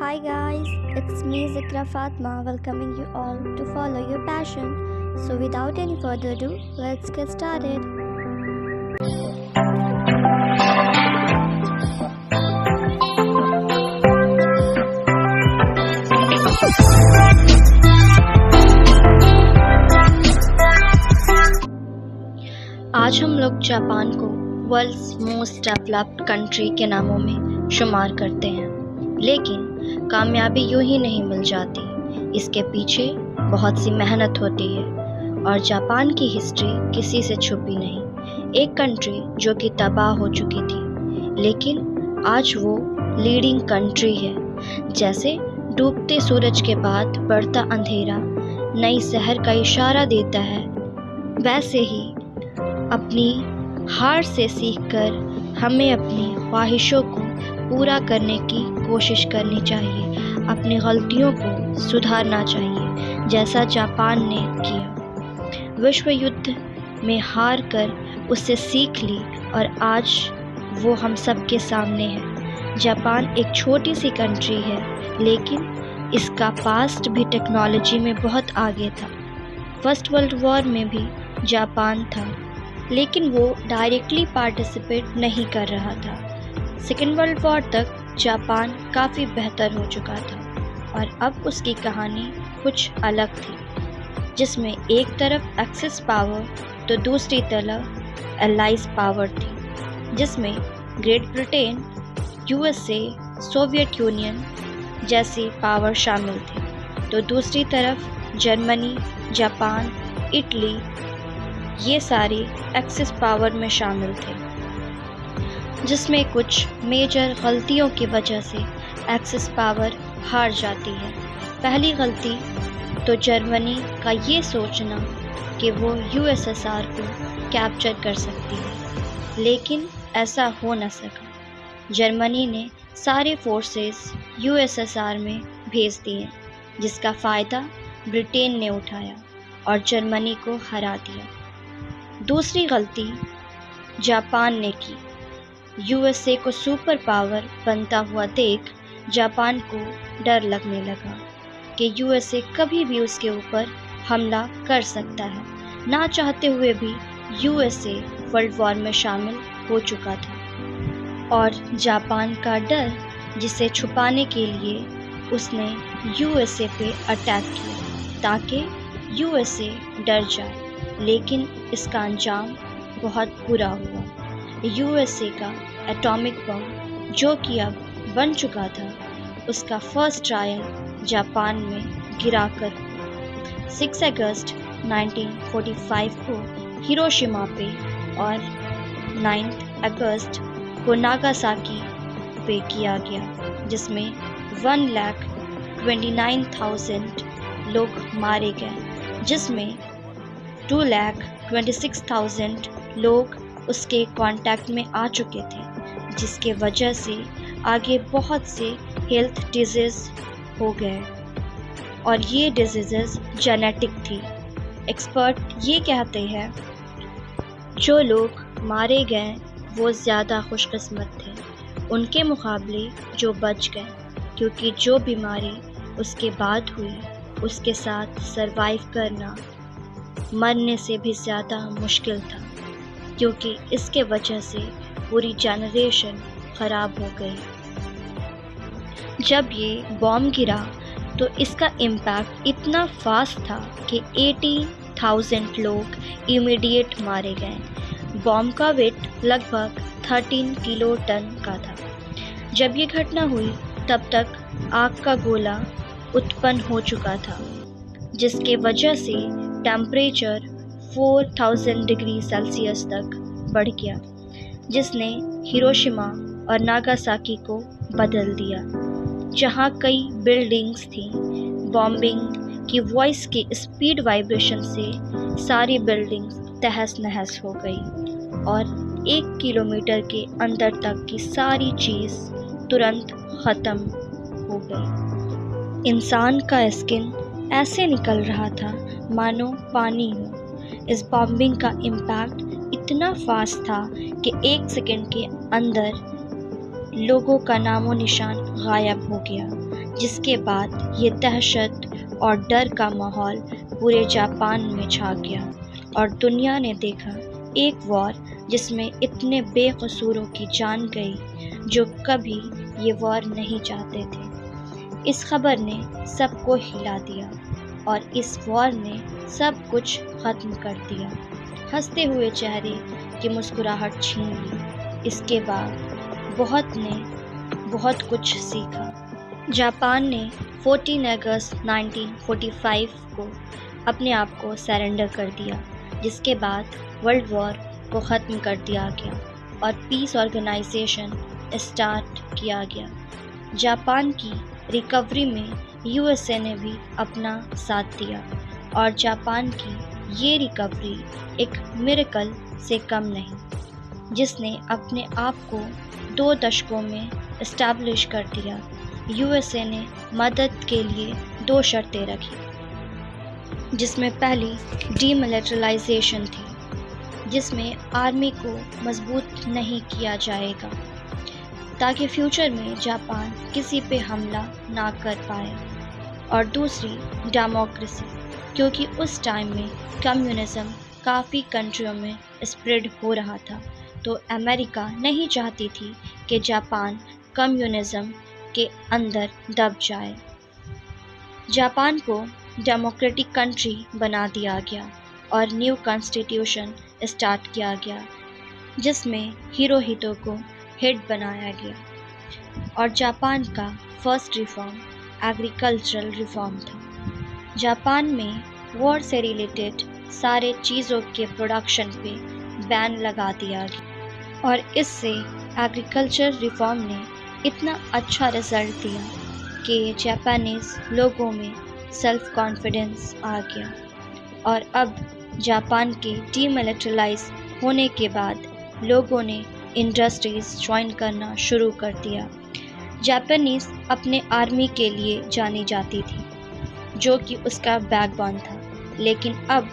Hi guys, it's me Zikra Fatma welcoming you all to follow your passion. So without any further ado, let's get started. आज हम लोग Japan को world's most developed country के नामों में शुमार करते हैं, लेकिन कामयाबी यूं ही नहीं मिल जाती। इसके पीछे बहुत सी मेहनत होती है और जापान की हिस्ट्री किसी से छुपी नहीं। एक कंट्री जो कि तबाह हो चुकी थी, लेकिन आज वो लीडिंग कंट्री है। जैसे डूबते सूरज के बाद बढ़ता अंधेरा नई शहर का इशारा देता है, वैसे ही अपनी हार से सीखकर हमें अपनी ख्वाहिशों को पूरा करने की कोशिश करनी चाहिए, अपनी गलतियों को सुधारना चाहिए, जैसा जापान ने किया। विश्व युद्ध में हार कर उससे सीख ली और आज वो हम सब के सामने है। जापान एक छोटी सी कंट्री है, लेकिन इसका पास्ट भी टेक्नोलॉजी में बहुत आगे था। फर्स्ट वर्ल्ड वॉर में भी जापान था, लेकिन वो डायरेक्टली पार्टिसिपेट नहीं कर रहा था। सेकेंड वर्ल्ड वॉर तक जापान काफ़ी बेहतर हो चुका था और अब उसकी कहानी कुछ अलग थी, जिसमें एक तरफ एक्सिस पावर तो दूसरी तरफ एलाइज पावर थी, जिसमें great Britain, USA, Soviet union जैसी पावर शामिल थी। तो दूसरी तरफ जर्मनी, जापान, इटली, ये सारे एक्सिस पावर में शामिल थे, जिसमें कुछ मेजर गलतियों की वजह से एक्सिस पावर हार जाती है। पहली गलती तो जर्मनी का ये सोचना कि वो यूएसएसआर को कैप्चर कर सकती है, लेकिन ऐसा हो न सका। जर्मनी ने सारे फोर्सेस यूएसएसआर में भेज दिए, जिसका फ़ायदा ब्रिटेन ने उठाया और जर्मनी को हरा दिया। दूसरी गलती जापान ने की। यूएसए को सुपर पावर बनता हुआ देख जापान को डर लगने लगा कि यूएसए कभी भी उसके ऊपर हमला कर सकता है। ना चाहते हुए भी यूएसए वर्ल्ड वॉर में शामिल हो चुका था और जापान का डर, जिसे छुपाने के लिए उसने यूएसए पे अटैक किया ताकि यूएसए डर जाए, लेकिन इसका अंजाम बहुत बुरा हुआ। यूएसए का एटॉमिक बम, जो कि अब बन चुका था, उसका फर्स्ट ट्रायल जापान में गिराकर 6 अगस्त 1945 को हिरोशिमा पे और 9 अगस्त को नागासाकी पे किया गया, जिसमें 1,29,000 लोग मारे गए, जिसमें 2,26,000 लोग उसके कांटेक्ट में आ चुके थे, जिसके वजह से आगे बहुत से हेल्थ डिजीज़ हो गए और ये डिजीज़ जेनेटिक थी। एक्सपर्ट ये कहते हैं जो लोग मारे गए वो ज़्यादा खुशकिस्मत थे उनके मुकाबले जो बच गए, क्योंकि जो बीमारी उसके बाद हुई उसके साथ सरवाइव करना मरने से भी ज़्यादा मुश्किल था, क्योंकि इसके वजह से पूरी जनरेशन ख़राब हो गई। जब ये बॉम्ब गिरा तो इसका इम्पैक्ट इतना फास्ट था कि 80,000 लोग इमीडिएट मारे गए। बॉम्ब का वेट लगभग 13 किलो टन का था। जब ये घटना हुई तब तक आग का गोला उत्पन्न हो चुका था, जिसके वजह से टेम्परेचर 4000 डिग्री सेल्सियस तक बढ़ गया, जिसने हिरोशिमा और नागासाकी को बदल दिया। जहां कई बिल्डिंग्स थी, बॉम्बिंग की वॉइस के स्पीड वाइब्रेशन से सारी बिल्डिंग्स तहस नहस हो गई और 1 किलोमीटर के अंदर तक की सारी चीज़ तुरंत ख़त्म हो गई। इंसान का स्किन ऐसे निकल रहा था मानो पानी हो। इस बॉम्बिंग का इम्पैक्ट इतना फास्ट था कि 1 सेकंड के अंदर लोगों का नामो निशान गायब हो गया। जिसके बाद ये दहशत और डर का माहौल पूरे जापान में छा गया और दुनिया ने देखा एक वॉर जिसमें इतने बेकसूरों की जान गई जो कभी ये वॉर नहीं चाहते थे। इस खबर ने सबको हिला दिया और इस वॉर ने सब कुछ ख़त्म कर दिया। हंसते हुए चेहरे की मुस्कुराहट छीन ली। इसके बाद बहुत कुछ सीखा। जापान ने 14 अगस्त 1945 को अपने आप को सरेंडर कर दिया, जिसके बाद वर्ल्ड वॉर को ख़त्म कर दिया गया और पीस ऑर्गेनाइजेशन स्टार्ट किया गया। जापान की रिकवरी में यूएसए ने भी अपना साथ दिया और जापान की ये रिकवरी एक मिरेकल से कम नहीं, जिसने अपने आप को 2 दशकों में इस्टेब्लिश कर दिया। यूएसए ने मदद के लिए 2 शर्तें रखी, जिसमें पहली डीमिलिटराइजेशन थी, जिसमें आर्मी को मजबूत नहीं किया जाएगा ताकि फ्यूचर में जापान किसी पे हमला ना कर पाए, और दूसरी डेमोक्रेसी, क्योंकि उस टाइम में कम्युनिज्म काफ़ी कंट्रियों में स्प्रेड हो रहा था, तो अमेरिका नहीं चाहती थी कि जापान कम्युनिज्म के अंदर दब जाए। जापान को डेमोक्रेटिक कंट्री बना दिया गया और न्यू कॉन्स्टिट्यूशन स्टार्ट किया गया, जिसमें हिरोहितो को हेड बनाया गया और जापान का फर्स्ट रिफॉर्म एग्रीकल्चरल रिफॉर्म था। जापान में वॉर से रिलेटेड सारे चीज़ों के प्रोडक्शन पे बैन लगा दिया गया और इससे एग्रीकल्चर रिफॉर्म ने इतना अच्छा रिज़ल्ट दिया कि जापानीज़ लोगों में सेल्फ कॉन्फिडेंस आ गया और अब जापान के डीमिलिटराइज होने के बाद लोगों ने इंडस्ट्रीज़ ज्वाइन करना शुरू कर दिया। जापानीज़ अपने आर्मी के लिए जानी जाती थी, जो कि उसका बैकबोन था, लेकिन अब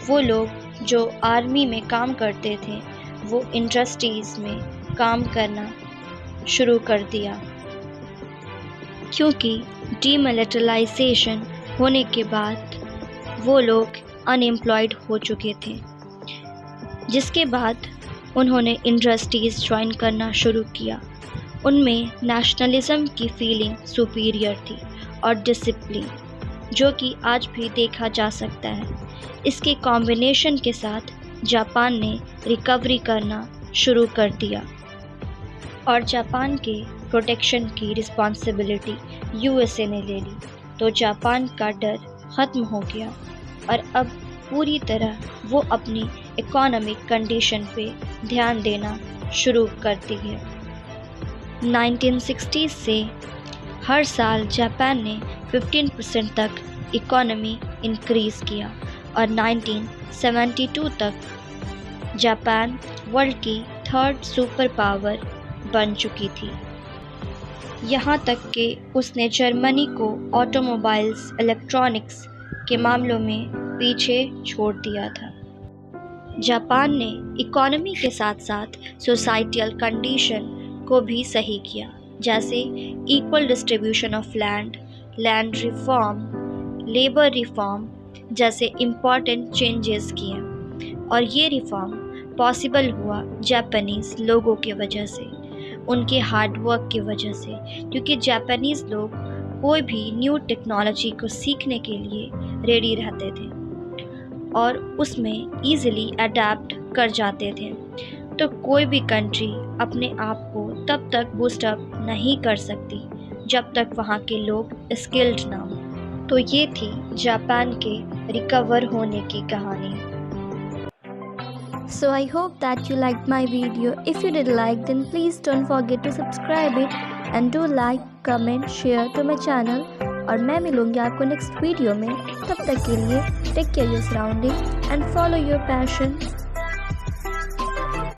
वो लोग जो आर्मी में काम करते थे वो इंडस्ट्रीज़ में काम करना शुरू कर दिया, क्योंकि डीमिलिटराइजेशन होने के बाद वो लोग अनएम्प्लॉयड हो चुके थे, जिसके बाद उन्होंने इंडस्ट्रीज़ ज्वाइन करना शुरू किया। उनमें नेशनलिज्म की फीलिंग सुपीरियर थी और डिसिप्लिन, जो कि आज भी देखा जा सकता है। इसके कॉम्बिनेशन के साथ जापान ने रिकवरी करना शुरू कर दिया और जापान के प्रोटेक्शन की रिस्पॉन्सिबिलिटी यूएसए ने ले ली, तो जापान का डर ख़त्म हो गया और अब पूरी तरह वो अपनी इकोनॉमिक कंडीशन पे ध्यान देना शुरू करती है। 1960 से हर साल जापान ने 15% तक इकोनॉमी इंक्रीज़ किया और 1972 तक जापान वर्ल्ड की 3rd सुपर पावर बन चुकी थी। यहाँ तक कि उसने जर्मनी को ऑटोमोबाइल्स इलेक्ट्रॉनिक्स के मामलों में पीछे छोड़ दिया था। जापान ने इकोनॉमी के साथ साथ सोसाइटल कंडीशन को भी सही किया, जैसे equal distribution of land reform, labour reform जैसे इम्पॉर्टेंट चेंजेस किए और ये रिफॉर्म पॉसिबल हुआ जापानीज़ लोगों की वजह से, उनके हार्ड वर्क की वजह से, क्योंकि जापानीज़ लोग कोई भी न्यू टेक्नोलॉजी को सीखने के लिए रेडी रहते थे और उसमें ईज़िली अडेप्ट कर जाते थे। तो कोई भी कंट्री अपने आप को तब तक बूस्टअप नहीं कर सकती जब तक वहाँ के लोग स्किल्ड ना हो। तो ये थी जापान के रिकवर होने की कहानी। So I hope that you liked my video. If you did like, then please don't forget to subscribe it and do like, comment, share to my channel. और मैं मिलूँगी आपको नेक्स्ट वीडियो में। तब तक के लिए take care your surrounding and follow your passion.